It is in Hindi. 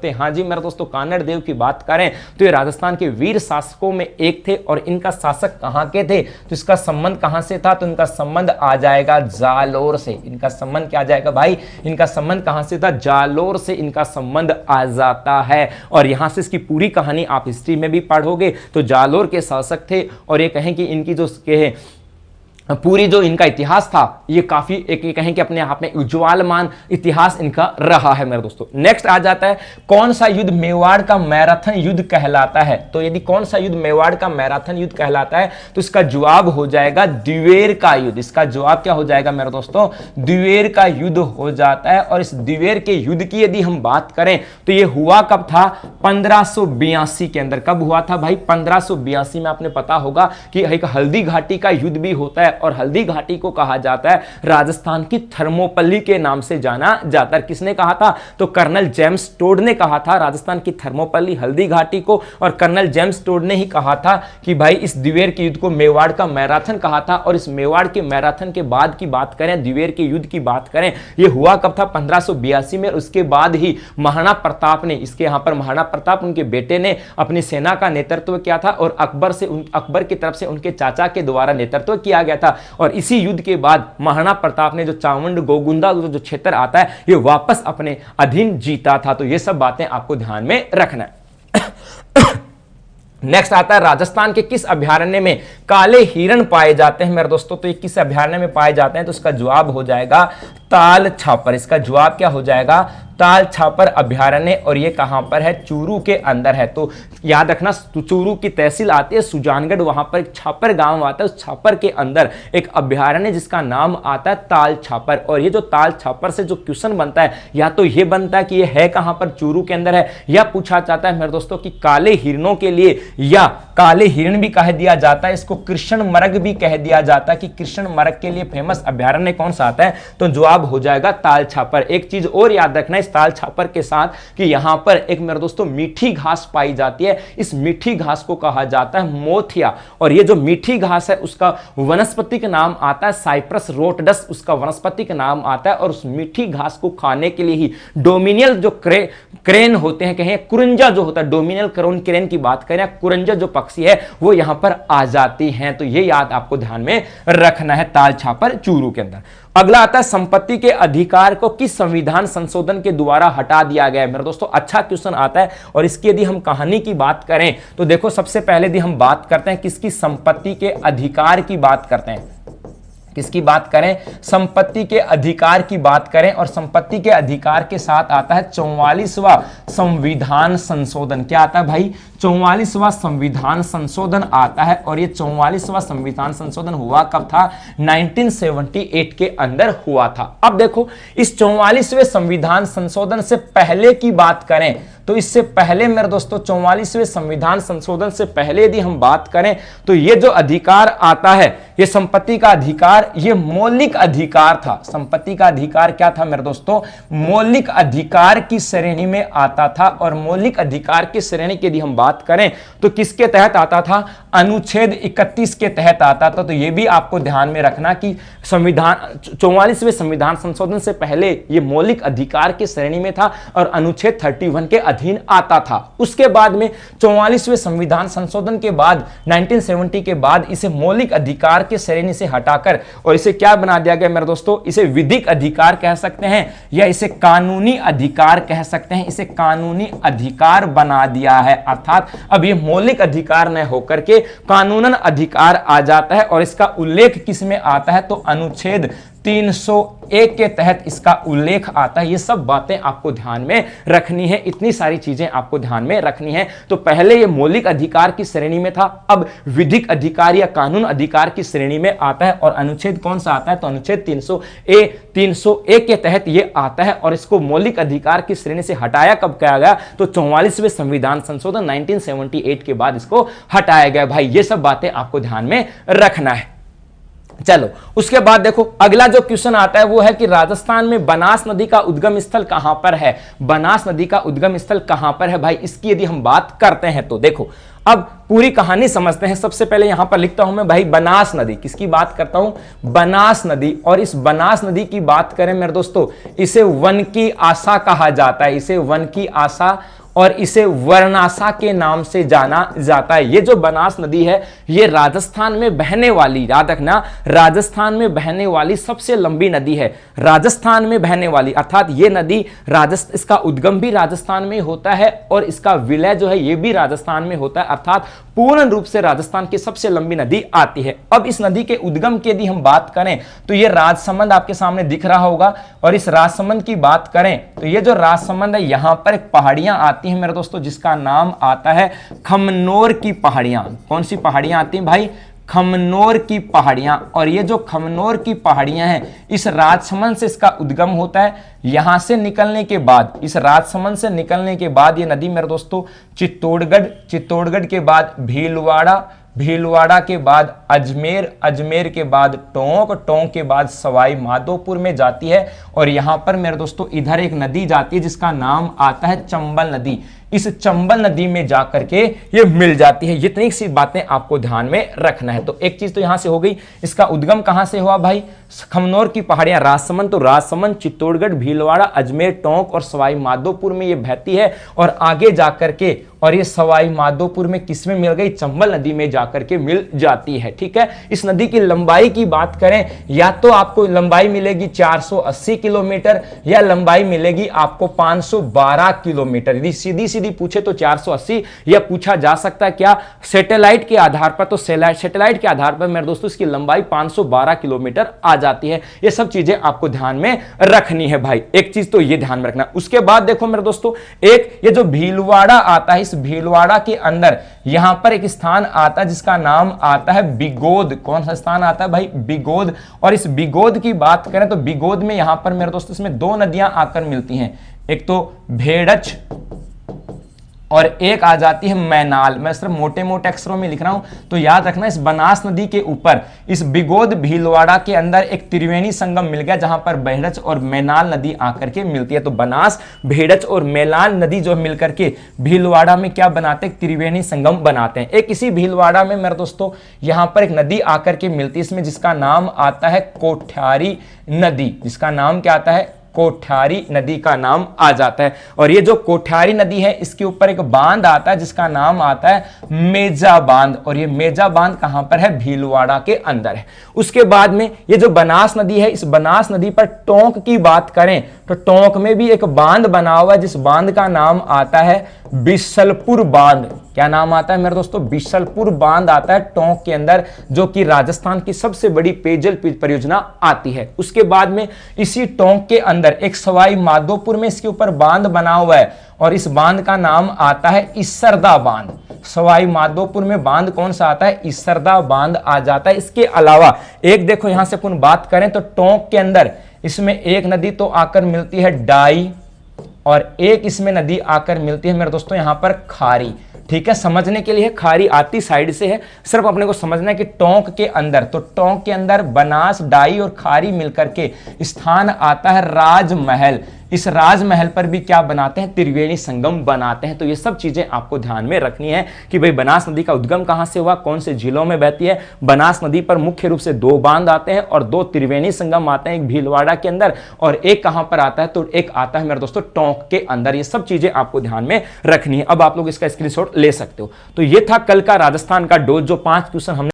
सकते हैं। हाँ जी मेरे दोस्तों, कानड़ देव की बात करें तो ये राजस्थान के वीर शासकों में एक थे और इनका शासक कहां के थे, तो इसका संबंध कहां से था, तो इनका संबंध आ जाएगा जालोर से। इनका संबंध क्या आ जाएगा भाई, इनका संबंध कहां से था, जालोर से इनका संबंध आ जाता है। और यहां से इसकी पूरी कहानी आप हिस्ट्री में भी पढ़ोगे तो जालोर के शासक थे और ये कहें कि इनकी जो पूरी जो इनका इतिहास था ये काफी एक कहें कि अपने आप में उज्ज्वलमान इतिहास इनका रहा है मेरे दोस्तों। नेक्स्ट आ जाता है कौन सा युद्ध मेवाड़ का मैराथन युद्ध कहलाता है। तो यदि कौन सा युद्ध मेवाड़ का मैराथन युद्ध कहलाता है तो इसका जवाब हो जाएगा द्विवेर का युद्ध। इसका जवाब क्या हो जाएगा मेरे दोस्तों, द्विवेर का युद्ध हो जाता है। और इस द्विवेर के युद्ध की यदि हम बात करें तो यह हुआ कब था, 1582 के अंदर। कब हुआ था भाई, 1582 में। आपने पता होगा कि एक हल्दी घाटी का युद्ध भी होता है और हल्दी घाटी को कहा जाता है राजस्थान की थर्मोपल्ली के नाम से जाना जाता है। किसने कहा था, तो कर्नल जेम्स टोड ने कहा था राजस्थान की थर्मोपल्ली हल्दी घाटी को। और कर्नल जेम्स टोड ने ही कहा था कि भाई इस द्विवेर के युद्ध को मेवाड़ का मैराथन कहा था। और इस मेवाड़ के मैराथन के बाद की बात करें, द्विवेर के युद्ध की बात करें, यह हुआ कब था, 1582 में। उसके बाद ही महाराणा प्रताप ने, इसके यहां पर महाराणा प्रताप उनके बेटे ने अपनी सेना का नेतृत्व किया था और अकबर की तरफ से उनके चाचा के द्वारा नेतृत्व किया गया था। और इसी युद्ध के बाद महाराणा प्रताप ने जो चावंड गोगुंदा जो क्षेत्र आता है ये वापस अपने अधीन जीता था। तो ये सब बातें आपको ध्यान में रखना है। नेक्स्ट आता है राजस्थान के किस अभयारण्य में काले हिरण पाए जाते हैं मेरे दोस्तों। तो ये किस अभयारण्य में पाए जाते हैं, तो इसका जवाब हो जाएगा ताल छापर। इसका जवाब क्या हो जाएगा, ताल छापर अभयारण्य। और ये कहां पर है, चूरू के अंदर है। तो याद रखना, चूरू की तहसील आती है सुजानगढ़, वहां पर एक छापर गांव आता है, उस छापर के अंदर एक अभयारण्य जिसका नाम आता है ताल छापर। और ये जो ताल छापर से जो क्वेश्चन बनता है, या तो ये बनता है कि ये है कहां पर, चूरू के अंदर है, या पूछा जाता है मेरे दोस्तों कि काले हिरणों के लिए, या काले हिरण भी कह दिया जाता है, इसको कृष्ण मृग भी कह दिया जाता है कि कृष्ण मृग के लिए फेमस अभयारण्य कौन सा आता है, तो जवाब हो जाएगा ताल छापर। एक चीज और याद रखना इस ताल छापर के साथ कि यहां पर एक मेरे दोस्तों मीठी घास पाई जाती है। इस मीठी घास को कहा जाता है मोथिया। और ये जो मीठी घास है उसका वनस्पतिक नाम आता है साइप्रस रोटडस, उसका वनस्पतिक नाम आता है। और उस मीठी घास को खाने के लिए ही डोमिनियल जो क्रेन होते हैं, कहें कुरंजा जो होता है, डोमिनियल क्रेन की बात करें, कुरंजा जो पक्षी है वो यहां पर आ जाती हैं। तो ये याद आपको ध्यान में रखना है, ताल छापर चूरू के अंदर। अगला आता है संपत्ति के अधिकार को किस संविधान संशोधन के द्वारा हटा दिया गया है। मेरे दोस्तों अच्छा क्वेश्चन आता है। और इसकी यदि हम कहानी की बात करें तो देखो, सबसे पहले यदि हम बात करते हैं किसकी, संपत्ति के अधिकार की बात करते हैं। किसकी बात करें, संपत्ति के अधिकार की बात करें। और संपत्ति के अधिकार के साथ आता है 44वां संविधान संशोधन। क्या आता है भाई, 44वां संविधान संशोधन आता है। और ये 44वां संविधान संशोधन हुआ कब था, 1978 के अंदर हुआ था। अब देखो इस 44वें संविधान संशोधन से पहले की बात करें तो इससे पहले मेरे दोस्तों 44वें संविधान संशोधन से पहले यदि हम बात करें तो ये जो अधिकार आता है, ये संपत्ति का अधिकार, ये मौलिक अधिकार था। संपत्ति का अधिकार क्या था मेरे दोस्तों, मौलिक अधिकार की श्रेणी में आता था। और मौलिक अधिकार की श्रेणी की यदि हम बात करें तो किसके तहत आता था, अनुच्छेद 31 के तहत आता था। तो ये भी आपको ध्यान में रखना कि संविधान 44वें संविधान संशोधन से पहले ये मौलिक अधिकार की श्रेणी में था और अनुच्छेद 31 के अधीन आता था। उसके बाद में 44वें संविधान संशोधन के बाद 1970 के बाद इसे मौलिक अधिकार के श्रेणी से हटाकर और इसे क्या बना दिया गया मेरे दोस्तों, इसे विधिक अधिकार कह सकते हैं या इसे कानूनी अधिकार कह सकते हैं। इसे कानूनी अधिकार बना दिया है, अर्थात अब ये मौलिक अधिकार न होकर के कानूनन अधिकार आ जाता है। और इसका उल्लेख किस में आता है, तो अनुच्छेद 301 के तहत इसका उल्लेख आता है। ये सब बातें आपको ध्यान में रखनी है, इतनी सारी चीजें आपको ध्यान में रखनी है। तो पहले ये मौलिक अधिकार की श्रेणी में था, अब विधिक अधिकार या कानून अधिकार की श्रेणी में आता है। और अनुच्छेद कौन सा आता है, तो अनुच्छेद 301 के तहत ये आता है। और इसको मौलिक अधिकार की श्रेणी से हटाया कब किया गया, तो 44वें संविधान संशोधन 1978 के बाद इसको हटाया गया। भाई ये सब बातें आपको ध्यान में रखना है। चलो उसके बाद देखो अगला जो क्वेश्चन आता है वो है कि राजस्थान में बनास नदी का उद्गम स्थल कहां पर है। बनास नदी का उद्गम स्थल कहां पर है भाई, इसकी यदि हम बात करते हैं तो देखो अब पूरी कहानी समझते हैं। सबसे पहले यहां पर लिखता हूं मैं भाई बनास नदी, किसकी बात करता हूं, बनास नदी। और इस बनास नदी की बात करें मेरे दोस्तों, इसे वन की आशा कहा जाता है, इसे वन की आशा और इसे वर्णासा के नाम से जाना जाता है। ये जो बनास नदी है ये राजस्थान में बहने वाली, याद रखना, राजस्थान में बहने वाली सबसे लंबी नदी है। राजस्थान में बहने वाली अर्थात ये नदी इसका उद्गम भी राजस्थान में होता है और इसका विलय जो है ये भी राजस्थान में होता है, अर्थात पूर्ण रूप से राजस्थान की सबसे लंबी नदी आती है। अब इस नदी के उद्गम की यदि हम बात करें तो ये राजसमंद आपके सामने दिख रहा होगा, और इस राजसमंद की बात करें तो ये जो राजसमंद है यहां पर एक पहाड़ियां आती हैं मेरे दोस्तों जिसका नाम आता है खमनोर की पहाड़ियां। कौन सी पहाड़ियां आती हैं भाई, खमनोर की पहाड़ियां। और ये जो खमनोर की पहाड़ियां हैं इस राजसमंद से इसका उद्गम होता है। यहां से निकलने के बाद, इस राजसमंद से निकलने के बाद ये नदी मेरे दोस्तों चित्तौड़गढ़, चित्तौड़गढ़ के बाद भीलवाड़ा, भीलवाड़ा के बाद अजमेर, अजमेर के बाद टोंक, टोंक के बाद सवाई माधोपुर में जाती है। और यहां पर मेरे दोस्तों इधर एक नदी जाती है जिसका नाम आता है चंबल नदी। इस चंबल नदी में जाकर के ये मिल जाती है। इतनी सी बातें आपको ध्यान में रखना है। तो एक चीज तो यहां से हो गई, इसका उद्गम कहां से हुआ भाई, खमनोर की पहाड़ियां, राजसमंद, तो राजसमंद, चित्तौड़गढ़, भीलवाड़ा, अजमेर, टोंक और सवाई माधोपुर में ये बहती है। और आगे जाकर के और ये सवाई माधोपुर में किसमें मिल गई, चंबल नदी में जाकर के मिल जाती है। ठीक है, इस नदी की लंबाई की बात करें या तो आपको लंबाई मिलेगी 480 किलोमीटर या लंबाई मिलेगी आपको 512 किलोमीटर। यदि सीधी सीधी पूछे तो 480, या पूछा जा सकता है क्या सैटेलाइट के आधार पर, तो सैटेलाइट के आधार पर मेरे दोस्तों इसकी लंबाई 512 किलोमीटर आ जाती है। ये सब चीजें आपको ध्यान में रखनी है भाई, एक चीज तो ये ध्यान में रखना। उसके बाद देखो मेरे दोस्तों एक ये जो भीलवाड़ा आता है, इस भीलवाड़ा के अंदर यहां पर एक स्थान आता है जिसका नाम आता है बिगोद। कौन सा स्थान आता है भाई, बिगोद। और इस बिगोद की बात करें तो बिगोद में यहां पर मेरे दोस्तों इसमें दो नदियां आकर मिलती हैं, एक तो भेड़च और एक आ जाती है मैनाल। मैं सिर्फ मोटे मोटे अक्षरों में लिख रहा हूं तो याद रखना, इस बनास नदी के ऊपर इस बिगोद भीलवाड़ा के अंदर एक त्रिवेणी संगम मिल गया जहां पर भेड़च और मैनाल नदी आकर के मिलती है। तो बनास, भेड़च और मैनाल नदी जो मिलकर के भीलवाड़ा में क्या बनाते हैं, त्रिवेणी संगम बनाते हैं। एक इसी भीलवाड़ा में मेरे दोस्तों यहां पर एक नदी आकर के मिलती है इसमें, जिसका नाम आता है कोठारी नदी। जिसका नाम क्या आता है, कोठारी नदी का नाम आ जाता है। और ये जो कोठारी नदी है इसके ऊपर एक बांध आता है जिसका नाम आता है मेजा बांध। और ये मेजा बांध कहां पर है, भीलवाड़ा के अंदर है। उसके बाद में ये जो बनास नदी है, इस बनास नदी पर टोंक की बात करें तो टोंक में भी एक बांध बना हुआ है जिस बांध का नाम आता है बिशलपुर बांध। क्या नाम आता है मेरे दोस्तों, बिशलपुर बांध आता है टोंक के अंदर, जो कि राजस्थान की सबसे बड़ी पेयजल परियोजना आती है। उसके बाद में इसी टोंक के अंदर एक सवाई माधोपुर में इसके ऊपर बांध बना हुआ है और इस बांध का नाम आता है इसरदा बांध। सवाई माधोपुर में बांध कौन सा आता है, इसरदा बांध आ जाता है। इसके अलावा एक देखो यहां से अपन बात करें तो टोंक के अंदर इसमें एक नदी तो आकर मिलती है डाई और एक इसमें नदी आकर मिलती है मेरे दोस्तों यहां पर खारी। ठीक है, समझने के लिए खारी आती साइड से है, सिर्फ अपने को समझना है कि टोंक के अंदर, तो टोंक के अंदर बनास, डाई और खारी मिलकर के स्थान आता है राजमहल। इस राजमहल पर भी क्या बनाते हैं, त्रिवेणी संगम बनाते हैं। तो ये सब चीजें आपको ध्यान में रखनी है कि भाई बनास नदी का उद्गम कहां से हुआ, कौन से जिलों में बहती है। बनास नदी पर मुख्य रूप से दो बांध आते हैं और दो त्रिवेणी संगम आते हैं, एक भीलवाड़ा के अंदर और एक कहां पर आता है, तो एक आता है मेरे दोस्तों टोंक के अंदर। ये सब चीजें आपको ध्यान में रखनी है। अब आप लोग इसका स्क्रीनशॉट ले सकते हो। तो ये था कल का राजस्थान का डोज, जो 5 क्वेश्चन हमने